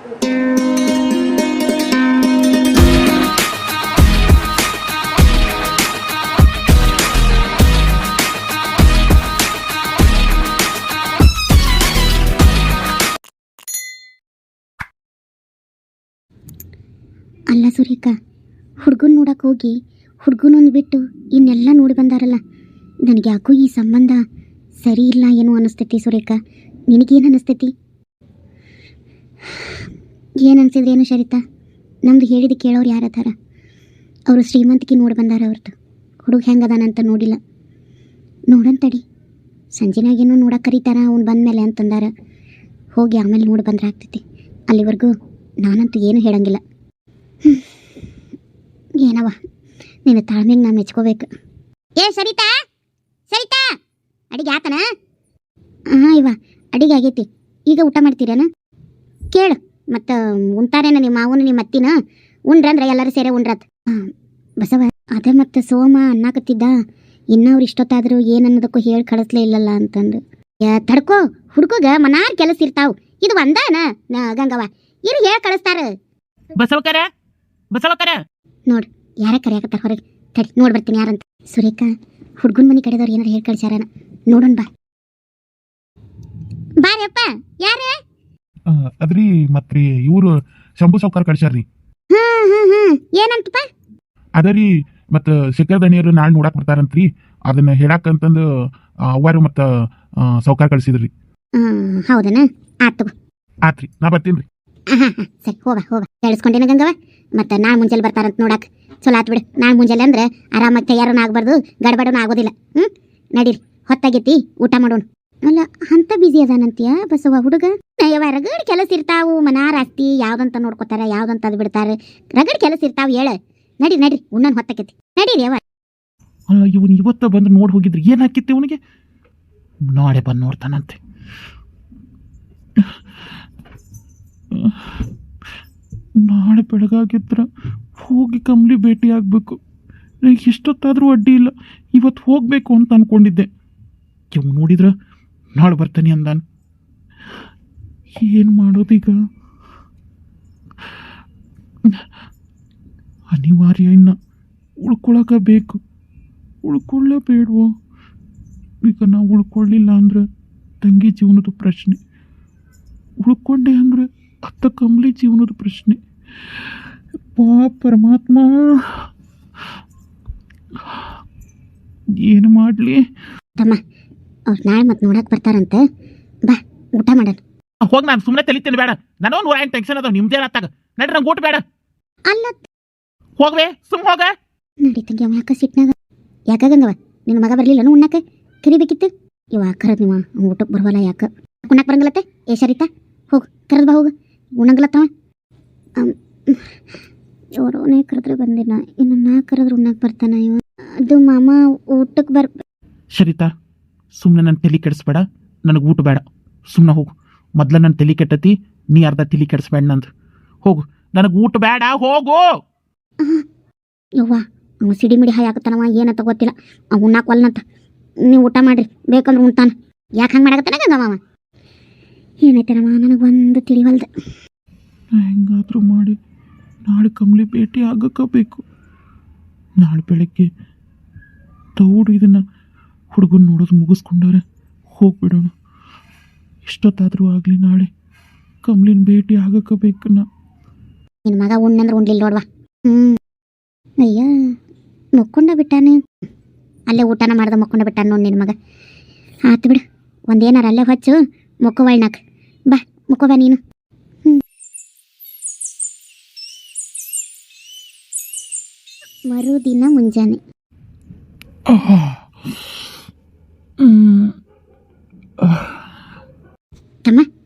ಅಲ್ಲ ಸುರೇಖ, ಹುಡುಗನ ನೋಡಕ್ಕೆ ಹೋಗಿ ಹುಡುಗನೊಂದು ಬಿಟ್ಟು ಇನ್ನೆಲ್ಲ ನೋಡಿ ಬಂದಾರಲ್ಲ. ನನಗೆ ಯಾಕೋ ಈ ಸಂಬಂಧ ಸರಿ ಇಲ್ಲ ಏನೋ ಅನ್ನಿಸ್ತೈತಿ ಸುರೇಖ. ನಿನಗೇನು ಅನ್ನಿಸ್ತೈತಿ? ಏನು ಅನ್ಸಿದ್ರೇನು ಶರಿತಾ? ನಮ್ದು ಹೇಳಿದ ಕೇಳೋರು ಯಾರದಾರ? ಅವರು ಶ್ರೀಮಂತಿಕೆ ನೋಡಿ ಬಂದಾರ. ಅವ್ರದ್ದು ಹುಡುಗ ಹೆಂಗದಾನಂತ ನೋಡಿಲ್ಲ. ನೋಡಂತಡಿ, ಸಂಜೆನಾಗೇನೋ ನೋಡಕ್ಕೆ ಕರೀತಾರ ಅವ್ನು ಬಂದಮೇಲೆ ಅಂತಂದಾರ. ಹೋಗಿ ಆಮೇಲೆ ನೋಡಿ ಬಂದ್ರೆ ಆಗ್ತೈತಿ. ಅಲ್ಲಿವರೆಗೂ ನಾನಂತೂ ಏನು ಹೇಳಂಗಿಲ್ಲ. ಏನವ ನಿನ್ನ ತಾಳ್ಮೆಗೆ ನಾ ಮೆಚ್ಕೋಬೇಕು. ಏ ಸರಿತಾ, ಸರಿತಾ, ಅಡಿಗೆ ಆತನ? ಹಾಂ ಇವ ಅಡಿಗೆ ಆಗೈತಿ. ಈಗ ಊಟ ಮಾಡ್ತೀರೇನ? ಕೇಳು ಮತ್ತು ಉಣ್ತಾರೇನ ನಿಮ್ಮ ಮಾವನು ನಿಮ್ಮ ಅತ್ತಿನ? ಉಣ್ರಂದ್ರೆ ಎಲ್ಲರೂ ಸೇರೆ ಉಣ್ರತ್. ಬಸವ ಅದೇ ಮತ್ತು ಸೋಮ ಅನ್ನಕತ್ತಿದ್ದ, ಇನ್ನೂ ಅವ್ರು ಇಷ್ಟೊತ್ತಾದರೂ ಏನನ್ನೋದಕ್ಕೂ ಹೇಳಿ ಕಳಿಸ್ಲೇ ಇಲ್ಲಲ್ಲ ಅಂತಂದು. ತಡ್ಕೋ, ಹುಡುಗ ಮನಾರ್ ಕೆಲಸ ಇರ್ತಾವ. ಇದು ಒಂದಾನ ಗಂಗವ್ವ, ಇರು ಹೇಳಿ ಕಳಿಸ್ತಾರ. ಬಸವಕರ ಬಸವಕರ ನೋಡು ಯಾರ ಕರೆಯಾಕತ್ತಾರ ಹೊರಗೆ. ತಡಿ ನೋಡಿ ಬರ್ತೀನಿ ಯಾರಂತ. ಸುರೇಖ, ಹುಡುಗನ ಮನೆ ಕಡೆದವ್ರು ಏನಾರು ಹೇಳಿ ಕಳಿಸ್ಯಾರನ ನೋಡೋಣ. ಬಾರಪ್ಪ. ಯಾರ? ಅದ್ರಿ ಮತ್ರಿ ಇವರು ಶಂಭು ಸಾವ್ಕಾರ ಕಳ್ಸ್ಯಾರ್ರಿ. ಏನಂತಪ್ಪ? ಅದರಿ ಮತ್ತ ಶಿಖರ್ ದಣಿಯರು ನಾಳೆ ನೋಡಾಕ್ ಬರ್ತಾರಂತ್ರಿ. ಅದನ್ನ ಹೇಳಾಕಂತಂದು ಅವರು ಮತ್ತ ಸಾವ್ಕಾರ ಕಳ್ಸಿದ್ರಿ. ಹೌದನ? ಆತು ಆತ್ರಿ, ನಾ ಬರ್ತೀನ್ರಿ. ಸರಿ ಹೋಗ ಹೋಗ. ಕೇಳಿಸ್ಕೊಂಡೇನ ಗಂಗವ? ಮತ್ತೆ ನಾಳೆ ಮುಂಜಾನೆ ಬರ್ತಾರಂತ ನೋಡಾಕ. ಚಲೋ ಆತ್ ಬಿಡು. ನಾಳೆ ಮುಂಜಾನೆ ಅಂದ್ರೆ ಆರಾಮಾಗಿ ತಯಾರನ ಆಗ್ಬಾರ್ದು, ಗಡ್ಬಡನ ಆಗೋದಿಲ್ಲ. ನಡೀರಿ, ಹೊತ್ತಾಗೈತಿ, ಊಟ ಮಾಡೋಣ. ಅಲ್ಲ ಅಂತ ಬಿಸಿ ಅದಾನಂತೀಯ ಬಸವ ಹುಡುಗ? ರಗಡ್ ಕೆಲಸ ಇರ್ತಾವು, ಮನಾರ ಆಸ್ತಿ ಯಾವ್ದಂತ ನೋಡ್ಕೋತಾರ, ಯಾವ್ದಂತ ಅದು ಬಿಡ್ತಾರೆ. ರಗಡ್ ಕೆಲಸ ಇರ್ತಾವ. ಹೇಳ ನಡಿ ನಡ್ರಿ, ಉಣ್ಣನ್ ಹೊತ್ತಾಕೈತಿ. ನಡೀರಿ ಅವ. ಅಲ್ಲ ಇವನ್ ಇವತ್ತ ಬಂದು ನೋಡಿ ಹೋಗಿದ್ರಿ, ಏನ್ ಹಾಕಿತ್ತೆ ಇವನಿಗೆ? ನಾಳೆ ಬಂದು ನೋಡ್ತಾನಂತೆ. ನಾಳೆ ಬೆಳಗಾಗಿದ್ರ ಹೋಗಿ ಕಂಬ್ಲಿ ಭೇಟಿ ಆಗ್ಬೇಕು. ಎಷ್ಟೊತ್ತಾದ್ರೂ ಅಡ್ಡಿ ಇಲ್ಲ, ಇವತ್ತು ಹೋಗ್ಬೇಕು ಅಂತ ಅನ್ಕೊಂಡಿದ್ದೆ. ಇವ್ ನೋಡಿದ್ರ ನಾಳೆ ಬರ್ತಾನೆ ಅಂದಾನ. ಏನು ಮಾಡೋದೀಗ? ಅನಿವಾರ್ಯ, ಇನ್ನ ಉಳ್ಕೊಳಕ ಬೇಕು. ಉಳ್ಕೊಳ್ಳೇಬೇಡ್ವೋ? ಈಗ ನಾವು ಉಳ್ಕೊಳ್ಳಿಲ್ಲ ಅಂದ್ರೆ ತಂಗಿ ಜೀವನದ ಪ್ರಶ್ನೆ, ಉಳ್ಕೊಂಡೆ ಅಂದ್ರೆ ಅತ್ತ ಕಂಬ್ಲಿ ಜೀವನದ ಪ್ರಶ್ನೆ. ಪರಮಾತ್ಮ, ಏನು ಮಾಡಲಿ? ತಮ್ಮ ಅವ್ರು ನಾಳೆ ಮತ್ತೆ ನೋಡಕ್ ಬರ್ತಾರಂತೆ. ಬಾ ಊಟ ಮಾಡೋಣ. ಹೋಗಿ, ನಾನು ಸುಮ್ಮನೆ ತಲಿತೀನಿ ಬೇಡ. ನಾನು 108 ಟೆನ್ಷನ್ ಅದಾವ ನಿಮ್ದೇ ಆತಾಗ. ನಡ್ರಿ, ನಂಗೆ ಊಟ ಬೇಡ. ಅಲ್ಲ ಹೋಗ್ವೆ, ಸುಮ್ ಹೋಗ. ನಡಿ ತಂಗಿ, ಅವ ಯಾಕ ಸಿಟ್ನಾಗ? ಯಾಕ ಗಂಗವ, ನಿನ್ನ ಮಗ ಬರ್ಲಿಲ್ಲ ಉಣ್ಣಕ್ಕೆ? ಕರಿಬೇಕಿತ್ತು. ಇವ ಕರದ್ ನೀವು ಊಟಕ್ಕೆ ಬರುವಲ್ಲ. ಯಾಕ ಉಣ್ಣಕ್ಕೆ ಬರಂಗಿಲ್ಲತ್ತೆ? ಏ ಸರಿತಾ, ಹೋಗು ಕರೆದ್ ಬಾ. ಹೋಗು, ಉಣ್ಣಂಗಿಲ್ಲತ್ತವ. ಇವರೋನೇ ಕರೆದ್ರೆ ಬಂದಿಲ್ಲ, ಇನ್ನು ನಾ ಕರೆದ್ರೆ ಉಣ್ಣಕ್ಕೆ ಬರ್ತಾನ ಇವ. ಅದು ಮಾಮ ಊಟಕ್ಕೆ ಸರಿತಾ, ಸುಮ್ಮನೆ ನನ್ನ ತಲೆ ಕೆಡಿಸ್ಬೇಡ. ನನಗೆ ಊಟ ಬೇಡ, ಸುಮ್ಮನೆ ಹೋಗು. ಮೊದ್ಲ ನನ್ನ ತಲೆ ಕೆಟ್ಟತಿ, ನೀ ಅರ್ಧ ತಲೆ ಕೆಡಿಸ್ಬೇಡ ನಂದು. ಹೋಗು, ನನಗೆ ಊಟ ಬೇಡ, ಹೋಗು. ಯವ್ವ, ಅವ ಸಿಡಿ ಮಿಡಿ ಹಾಯಾಕತ್ತಾನವ, ಏನಂತ ಗೊತ್ತಿಲ್ಲ. ಅವ ಉಣ್ಣಾಕ ಒಲ್ನಂತ. ನೀವು ಊಟ ಮಾಡ್ರಿ, ಬೇಕಂದ್ರೆ ಉಣ್ತಾನ. ಯಾಕೆ ಹಂಗೆ ಮಾಡಕತ್ತಾನ ಗಂಗಮ್ಮ? ಏನೈತೇನಮ್ಮ, ನನಗೊಂದು ತಿಳಿವಲ್ದ. ಹೆಂಗಾದ್ರೂ ಮಾಡಿ ನಾಳೆ ಕಂಬ್ಲಿ ಭೇಟಿ ಆಗಬೇಕು. ನಾಳೆ ಬೆಳಗ್ಗೆ ದೌಡು ಇದನ್ನು ಹುಡುಗನ ನೋಡೋದು ಮುಗಿಸ್ಕೊಂಡಾರೆ ಹೋಗ್ಬಿಡೋಣ. ಇಷ್ಟೊತ್ತಾದರೂ ಆಗಲಿ, ನಾಳೆ ಕಂಬ್ಲಿನ ಭೇಟಿ ಆಗಬೇಕು. ನಿನ್ನ ಮಗ ಉಣ್ಣಂದ್ರೆ ಉಣ್ಲಿಲ್ಲ ನೋಡ್ವಾ. ಅಯ್ಯ, ಮಕ್ಕೊಂಡ ಬಿಟ್ಟಾನೆ. ಅಲ್ಲೇ ಊಟನ ಮಾಡ್ದೆ ಮಕ್ಕೊಂಡ ಬಿಟ್ಟಾನ ನೋಡಿ ನಿನ್ನ ಮಗ. ಆತು ಬಿಡು, ಒಂದೇನಾರ ಅಲ್ಲೇ ಹೊಚ್ಚು ಮುಕ್ಕವಳ್ನಾಕ. ಬಾ ಮುಕ್ಕೋ ಬಾ ನೀನು. ಮರುದಿನ ಮುಂಜಾನೆ. ತಮ್ಮ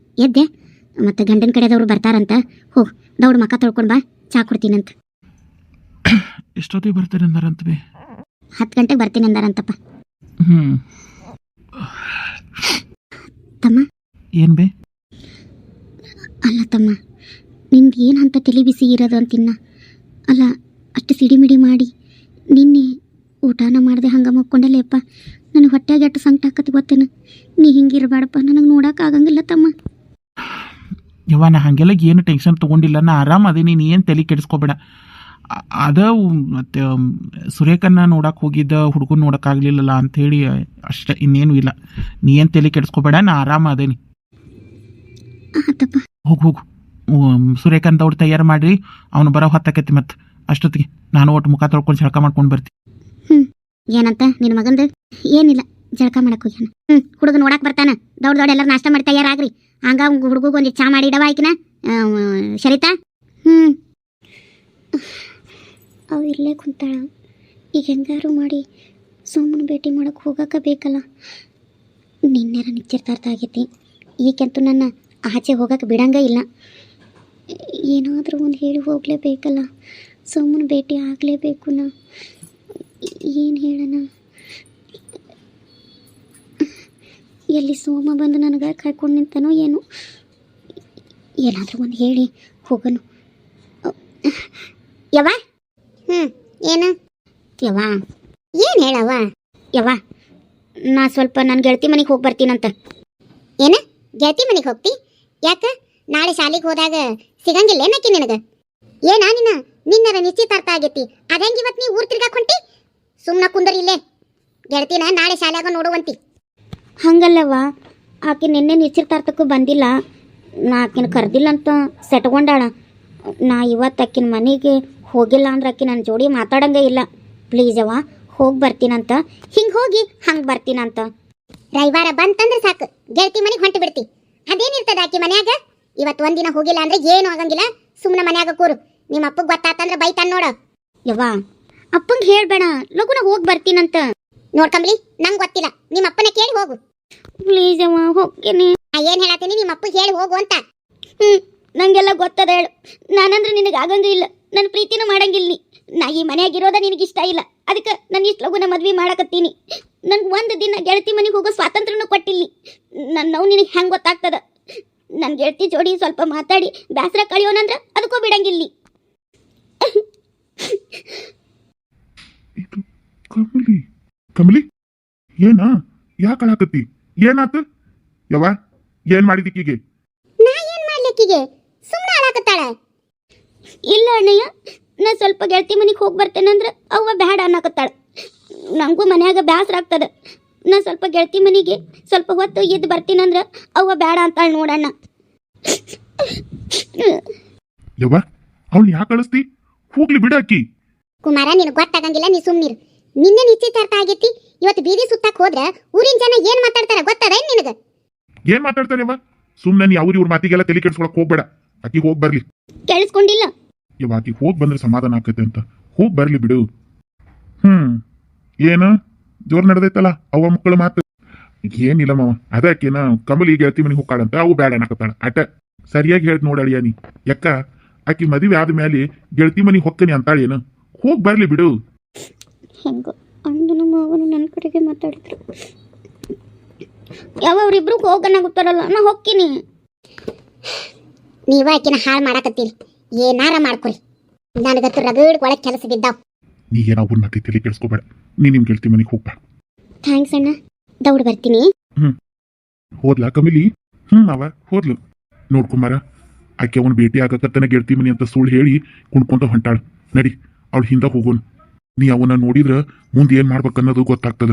ಎದ್ದೆ? ಮತ್ತೆ ಗಂಡನ ಕಡೆದವ್ರು ಬರ್ತಾರಂತ. ಹೋಗು, ದೌಡ್ ಮಕ್ಕ ತೊಳ್ಕೊಂಡು ಬಾ, ಚಾ ಕೊಡ್ತೀನಂತ. ಎಷ್ಟೊತ್ತಿಗೆ ಬರ್ತಾರೆ ಅಂದಾರಂತ ಬೇ? 10 ಗಂಟೆಗೆ ಬರ್ತೀನಿ ಅಂದಾರಂತಪ್ಪ. ತಮ್ಮ ಏನು ಬೇ? ಅಲ್ಲ ತಮ್ಮ, ನಿನ್ಗೆ ಏನು ಅಂತ ತಲೆ ಬಿಸಿ ಇರೋದು ಅಂತಿನ್ನ. ಅಲ್ಲ, ಅಷ್ಟು ಸಿಡಿಮಿಡಿ ಮಾಡಿ ನಿನ್ನೆ ಊಟನ ಮಾಡಿದೆ ಹಂಗೆ ಮಕ್ಕೊಂಡಲ್ಲೇಪ್ಪ. ನನಗೆ ಹೊಟ್ಟೆಗೆ ಎಷ್ಟು ಸಂಕಟ ಆಕತಿ ಗೊತ್ತೇನು? ನೀ ಹಿಂಗಿರಬೇಡಪ್ಪ, ನನಗೆ ನೋಡೋಕೆ ಆಗಂಗಿಲ್ಲ ತಮ್ಮ. ಯವ್ವ ನಾ ಹಾಗೆಲ್ಲ ಏನು ಟೆನ್ಷನ್ ತೊಗೊಂಡಿಲ್ಲ, ನಾ ಆರಾಮ ಅದೇನಿ, ನೀ ಏನು ತಲೆ ಕೆಡಿಸ್ಕೋಬೇಡ. ಅದ ಮತ್ತೆ ಸುರೇಖನ್ನ ನೋಡಕ್ಕೆ ಹೋಗಿದ್ದ ಹುಡುಗನ ನೋಡೋಕ್ಕಾಗಲಿಲ್ಲಲ್ಲ ಅಂಥೇಳಿ ಅಷ್ಟೇ, ಇನ್ನೇನು ಇಲ್ಲ. ನೀ ಏನು ತಲೆ ಕೆಡಿಸ್ಕೋಬೇಡ, ನಾ ಆರಾಮ ಅದೇನಿ. ಆತಪ್ಪ. ಹೋಗು ಹೋಗು, ಸುರೇಖನ್ ದೌಡ್ ತಯಾರು ಮಾಡಿರಿ, ಅವನು ಬರೋ ಹೊತ್ತಾಕೈತಿ. ಮತ್ತೆ ಅಷ್ಟೊತ್ತಿಗೆ ನಾನು ಒಟ್ಟು ಮುಖ ತೊಳ್ಕೊಂಡು ಜಳಕ ಮಾಡ್ಕೊಂಡು ಬರ್ತೀನಿ. ಏನಂತ ನಿನ್ನ ಮಗಂದು? ಏನಿಲ್ಲ, ಜಳಕ ಮಾಡಕ್ ಹೋಗ್ಯಾನ. ಹುಡುಗ ನೋಡಕ್ ಬರ್ತಾನ. ದೌಡ್ ದೌಡ್ ಎಲ್ಲರೂ ನಾಷ್ಟ ಮಾಡಿ ತಯಾರಾಗ್ರಿ. ಹಂಗ ಹುಡುಗಗೆ ಒಂದು ಚಾ ಮಾಡಿ ಇಡವ ಆಯ್ಕಿನ ಸರಿತಾ? ಅವು ಇಲ್ಲೇ ಕುಂತಾಳ. ಈಗ ಹೆಂಗಾರು ಮಾಡಿ ಸೋಮನ ಭೇಟಿ ಮಾಡಕ್ಕೆ ಹೋಗಕ್ಕೆ ಬೇಕಲ್ಲ. ನಿನ್ನೆರ ನಿಶ್ಚಿತಾರ್ಥ ಆಗೈತಿ, ಈಗಂತೂ ನನ್ನ ಆಚೆ ಹೋಗಕ್ಕೆ ಬಿಡಂಗ ಇಲ್ಲ. ಏನಾದರೂ ಒಂದು ಹೇಳಿ ಹೋಗಲೇಬೇಕಲ್ಲ. ಸೋಮನ ಭೇಟಿ ಆಗಲೇಬೇಕು. ನಾ ಏನು ಹೇಳೋಣ? ಎಲ್ಲಿ ಸೋಮ ಬಂದು ನನಗೆ ಕಾಯ್ಕೊಂಡು ನಿಂತಾನೋ ಏನೋ. ಏನಾದರೂ ಒಂದು ಹೇಳಿ ಹೋಗೋನು. ಯವ್ವ, ಏನು ಯವ್ವ? ಏನು ಹೇಳವ್ವ? ಯವ್ವ, ನಾ ಸ್ವಲ್ಪ ನನ್ನ ಗೆಳತಿ ಮನೆಗೆ ಹೋಗಿ ಬರ್ತೀನಂತ. ಏನು ಗೆಳತಿ ಮನೆಗೆ ಹೋಗ್ತಿ? ಯಾಕೆ ನಾಳೆ ಶಾಲೆಗೆ ಹೋದಾಗ ಸಿಗಂಗಿಲ್ಲ ಏನಕ್ಕೆ ನಿನಗೆ? ಏನಾ ನಿನ್ನರ ನಿಶ್ಚಿತಾರ್ಥ ಆಗೈತಿ, ಅದಂಗೆ ಇವತ್ತು ನೀವು ಊರು ತಿರ್ಗಾಕ್ ಹೊಂಟಿ? ಸುಮ್ಮನೆ ಕುಂದರಿ ಇಲ್ಲೇ, ಗೆಳತಿನ ನಾಳೆ ಶಾಲ್ಯಾಗ ನೋಡುವಂತಿ. ಹಂಗಲ್ಲವ್ವ, ಆಕೆ ನಿನ್ನೆ ನಿಶ್ಚಿತಾರ್ಥಕ್ಕೂ ಬಂದಿಲ್ಲ. ನಾ ಆಕಿನ ಕರೆದಿಲ್ಲ ಅಂತ ಸೆಟ್ಕೊಂಡಾಳ. ನಾ ಇವತ್ತು ಆಕಿನ ಮನೆಗೆ ಹೋಗಿಲ್ಲ ಅಂದ್ರೆ ಆಕಿ ನನ್ನ ಜೋಡಿ ಮಾತಾಡಂಗೆ ಇಲ್ಲ. ಪ್ಲೀಸ್ ಅವ್ವ, ಹೋಗಿ ಬರ್ತೀನಂತ. ಹಿಂಗೆ ಹೋಗಿ ಹಂಗೆ ಬರ್ತೀನಂತ. ರವಿವಾರ ಬಂತಂದ್ರೆ ಸಾಕು, ಗೆಳತಿ ಮನೆಗೆ ಹೊಂಟು ಬಿಡ್ತಿ. ಅದೇನಿರ್ತದ ಆಕಿ ಮನ್ಯಾಗ? ಇವತ್ತು ಒಂದಿನ ಹೋಗಿಲ್ಲ ಅಂದ್ರೆ ಏನು ಆಗಂಗಿಲ್ಲ. ಸುಮ್ಮನೆ ಮನ್ಯಾಗ ಕೂರು. ನಿಮ್ಮ ಅಪ್ಪಗೆ ಗೊತ್ತಾತಂದ್ರೆ ಬೈತಾನ ನೋಡು. ಯವ್ವ, ಅಪ್ಪಂಗೆ ಹೇಳ್ಬೇಡ, ಲಗುನ ಹೋಗಿ ಬರ್ತೀನಂತ. ನೋಡ್ಕಂಬ್ಲಿ, ನಂಗೆ ಗೊತ್ತಿಲ್ಲ, ನಿಮ್ಮ ಅಪ್ಪನ ಕೇಳಿ ಹೋಗು. ಪ್ಲೀಸ್ ಅವ್ವ, ಹೋಗ್ತೀನಿ. ನಾ ಏನು ಹೇಳತ್ತೀನಿ, ನಿಮ್ಮ ಅಪ್ಪಗೆ ಹೇಳಿ ಹೋಗು ಅಂತ. ನಂಗೆಲ್ಲ ಗೊತ್ತದ ಹೇಳು. ನಾನಂದ್ರೆ ನಿನಗೆ ಆಗಂಗ ಇಲ್ಲ, ನನ್ನ ಪ್ರೀತಿನೂ ಮಾಡಂಗಿಲ್ಲ ನೀ. ನಾ ಈ ಮನೆಯಾಗಿರೋದ ನಿನಗೆ ಇಷ್ಟ ಇಲ್ಲ, ಅದಕ್ಕೆ ನಾನು ಇಷ್ಟು ಲಗುನ ಮದ್ವೆ ಮಾಡಕತ್ತೀನಿ. ನನ್ಗೆ ಒಂದು ದಿನ ಗೆಳತಿ ಮನೆಗೆ ಹೋಗೋ ಸ್ವಾತಂತ್ರ್ಯನೂ ಕೊಟ್ಟಿಲ್ಲ. ನಾವು ನಿನಗೆ ಹೆಂಗೆ ಗೊತ್ತಾಗ್ತದ? ನನ್ನ ಗೆಳತಿ ಜೋಡಿ ಸ್ವಲ್ಪ ಮಾತಾಡಿ ಬೇಸರ ಕಳಿಯೋನಂದ್ರೆ ಅದಕ್ಕೂ ಬಿಡಂಗಿಲ್ಲ. ಕಮಲಿ, ಕಮಲಿ, ಏನಾ? ಯಾಕೆ ಅಳಾಕತ್ತಿ? ಏನಾತು? ಯವ್ವ, ಏನ್ ಮಾಡಿದಿಕ್ಕಿಗೆ? ನಾ ಏನ್ ಮಾಡ್ಲಿಕ್ಕಿಗೆ? ಸುಮ್ಮನೆ ಅಳಾಕತ್ತಾಳ. ಇಲ್ಲ ಅಣ್ಣಯ್ಯ, ನಾ ಸ್ವಲ್ಪ ಗೆಳತಿ ಮನೆಗೆ ಹೋಗಿ ಬರ್ತೇನಂದ್ರೆ ಅವ್ವ ಬ್ಯಾಡ ಅನ್ನಕತ್ತಾಳ. ನಂಗೂ ಮನ್ಯಾಗ ಬೇಸರ ಆಗ್ತದ. ನಾ ಸ್ವಲ್ಪ ಗೆಳತಿ ಮನೆಗೆ ಸ್ವಲ್ಪ ಹೊತ್ತು ಇದ್ದು ಬರ್ತೀನಂದ್ರೆ ಅವ್ವ ಬ್ಯಾಡ ಅಂತಾಳ ನೋಡಣ್ಣ. ಯವ್ವ, ಅವ್ನು ಯಾಕೆ ಕಳಿಸ್ತಿ? ಹೋಗ್ಲಿ ಬಿಡಾಕಿ. ಕುಮಾರ, ನಿನಗೆ ಗೊತ್ತಾಗಂಗಿಲ್ಲ, ನೀ ಸುಮ್ಮನಿರು. ನಿನ್ನೆ ನಿಶ್ಚಿತಾರ್ಥ ಆಗೈತಿ, ಇವತ್ತು ಬೀದಿ ಸುತ್ತಕ್ಕೆ ಹೋದ್ರ ಊರಿನ ಜನ ಏನ್ ಮಾತಾಡ್ತಾರ ಗೊತ್ತದ ನಿನಗ? ಏನ್ ಮಾತಾಡ್ತಾನೆ? ಸುಮ್ಮನೆ ನೀ ಅವ್ರ ಇವ್ರ ಮಾತಿಗೆಲ್ಲ ತಲೆ ಕೆಡ್ಸ್ಕೊಳಕ್ ಹೋಗ್ಬೇಡ. ಆಕಿ ಹೋಗಿ ಬರ್ಲಿ. ಕೇಳಿಸ್ಕೊಂಡಿಲ್ಲ? ಯವ್ವ, ಆಕಿ ಹೋಗಿ ಬಂದ್ರೆ ಸಮಾಧಾನ ಆಕೈತೆ ಅಂತ. ಹೋಗಿ ಬರ್ಲಿ ಬಿಡು. ಏನು ಜೋರ್ ನಡೆದೈತಲ್ಲ ಅವ್ವ ಮಕ್ಕಳು ಮಾತು? ಏನಿಲ್ಲ ಮಾವ, ಅದಕ್ಕೇನ ಕಮಲಿ ಗೆಳತಿ ಮನೆಗೆ ಹೋಗ್ಕಾಳಂತ ಅವು ಬ್ಯಾಡ ಅನ್ನಕತ್ತಾಳ. ಆಟ ಸರಿಯಾಗಿ ಹೇಳ್ತ ನೋಡಳಿಯ ನೀ. ಯಾಕ ಆಕಿ ಮದುವೆ ಆದ್ಮೇಲೆ ಗೆಳತಿ ಮನೆಗೆ ಹೊಕ್ಕನಿ ಅಂತಾಳೇನು? ಹೋಗಿ ಬರ್ಲಿ ಬಿಡು. ಹೆಂಗ ಅಣ್ಣನ ಮಾವನು ನನ್ನ ಕಡೆಗೆ ಮಾತಾಡಿದ್ರು. ಯಾವ ಅವರಿಬ್ರು ಹೋಗನ್ನಾಗುತ್ತಾರಲ್ಲ, ನಾ ಹೋಗ್ತೀನಿ. ನೀವ ಆಕಿನ ಹಾಳು ಮಾಡಾಕತ್ತೀರಿ. ಏನಾರ ಮಾಡ್ಕೊರಿ, ನನಗತ್ತು ರಗಡ್ ಒಳಗೆ ಕೆಲಸ ಬಿದ್ದಾವ್. ನೀ ಏನೋ ಅವ್ರ ಮತ್ತೆ ತಲೆ ಕೆಡಿಸ್ಕೋಬೇಡ. ನೀ ನಿಮ್ ಗೆಳತಿ ಮನೆಗೆ ಹೋಗ್ಬಾ. ಥ್ಯಾಂಕ್ಸ್ ಅಣ್ಣ, ದೌಡ್ ಬರ್ತೀನಿ. ಹೋದ್ಲಾ ಕಮಿಲಿ? ಅವ ಹೋದ್ಲು. ನೋಡ್ಕೊಂಬಾರ, ಆಕೆ ಅವನು ಭೇಟಿ ಆಗಕತ್ತನ ಗೆಳತಿ ಮನಿ ಅಂತ ಸುಳ್ಳು ಹೇಳಿ ಕುಣ್ಕೊಂತ ಹೊಂಟಾಳ. ನಡಿ, ಅವಳು ಹಿಂದ ಹೋಗೋನು. ನೀ ಅವನ್ನ ನೋಡಿದ್ರ ಮುಂದೆ ಏನ್ ಮಾಡ್ಬೇಕನ್ನೋದು ಗೊತ್ತಾಗ್ತದ.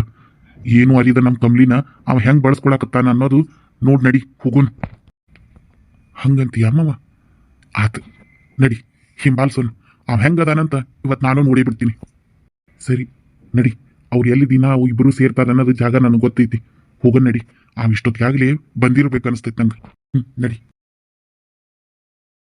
ಏನು ಅರಿದ ನಮ್ ಕಮ್ಲಿನ ಅವ ಹೆಂಗ್ ಬಳಸ್ಕೊಳಕತ್ತಾನ ಅನ್ನೋದು ನೋಡ್. ನಡಿ ಹೋಗೋನು. ಹಂಗಂತೀಯ ಅಮ್ಮವ? ಆತ, ನಡಿ ಹಿಂಬಾಲ್ಸೋನು. ಅವ ಹೆಂಗದಾನಂತ ಇವತ್ತು ನಾನು ನೋಡಿ ಬಿಡ್ತೀನಿ. ಸರಿ ನಡಿ. ಅವ್ರು ಎಲ್ಲಿ ದಿನ ಅವು ಇಬ್ಬರು ಸೇರ್ತಾರ ಅನ್ನೋದು ಜಾಗ ನನಗೆ ಗೊತ್ತೈತಿ. ಹೋಗೋಣ ನಡಿ. ಇಷ್ಟೊತ್ತಿಗಾಗಲೇ ಬಂದಿರ್ಬೇಕು ಅನಿಸ್ತೈತಿ ನಂಗೆ. ನಡಿ.